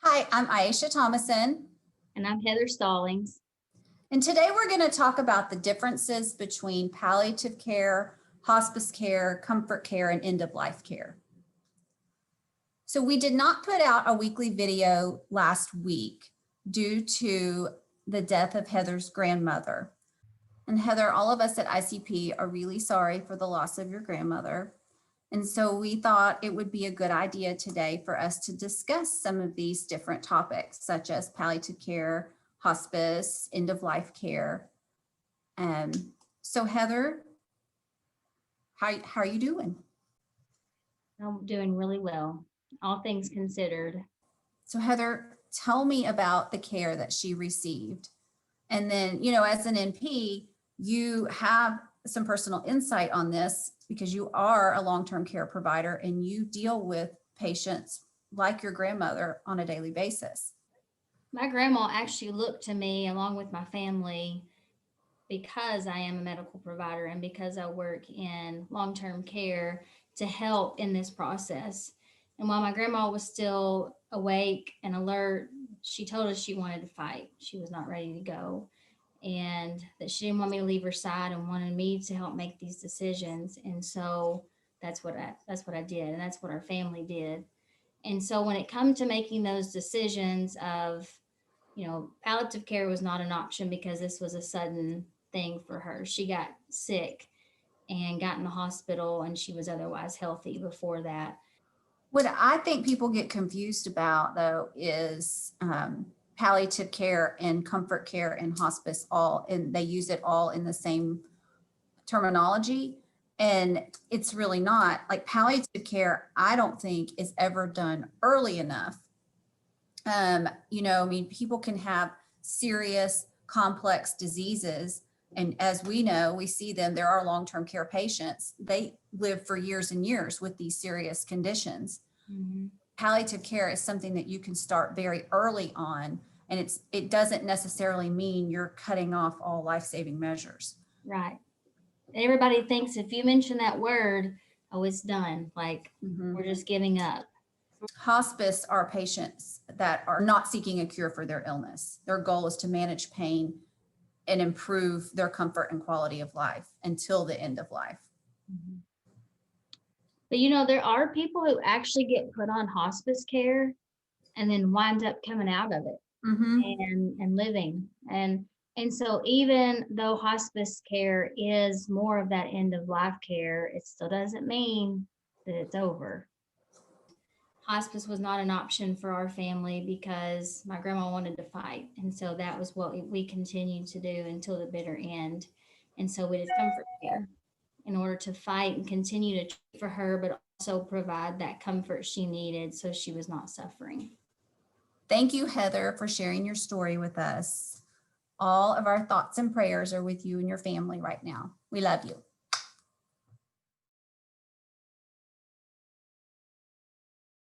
Hi, I'm Ayasha Thomason, And I'm Heather Stallings. and today we're going to talk about the differences between palliative care, hospice care, comfort care, and end-of-life care. So we did not put out a weekly video last week due to the death of Heather's grandmother. And Heather, all of us at ICP are really sorry for the loss of your grandmother. And so we thought it would be a good idea today for us to discuss some of these different topics, such as palliative care, hospice, end-of-life care. So Heather, how are you doing? I'm doing really well, all things considered. So Heather, tell me about the care that she received. And then, as an NP, you have some personal insight on this because you are a long-term care provider and you deal with patients like your grandmother on a daily basis. My grandma actually looked to me along with my family because I am a medical provider and because I work in long-term care to help in this process. And while my grandma was still awake and alert, she told us she wanted to fight. She was not ready to go, and that she didn't want me to leave her side and wanted me to help make these decisions. And so that's what I did, and that's what our family did. And so when it comes to making those decisions of, palliative care was not an option because this was a sudden thing for her. She got sick and got in the hospital, and she was otherwise healthy before that. What I think people get confused about, though, is palliative care and comfort care and hospice and they use it all in the same terminology. And it's really not. Like palliative care, I don't think is ever done early enough. People can have serious, complex diseases. And as we know, we see them, there are long-term care patients. They live for years and years with these serious conditions. Mm-hmm. Palliative care is something that you can start very early on. And it doesn't necessarily mean you're cutting off all life-saving measures. Right. Everybody thinks if you mention that word, oh, it's done. Like we're just giving up. Hospice are patients that are not seeking a cure for their illness. Their goal is to manage pain and improve their comfort and quality of life until the end of life. Mm-hmm. But there are people who actually get put on hospice care and then wind up coming out of it and living. And so even though hospice care is more of that end of life care, it still doesn't mean that it's over. Hospice was not an option for our family because my grandma wanted to fight. And so that was what we continued to do until the bitter end. And so we did comfort care in order to fight and continue to treat for her, but also provide that comfort she needed so she was not suffering. Thank you, Heather, for sharing your story with us. All of our thoughts and prayers are with you and your family right now. We love you.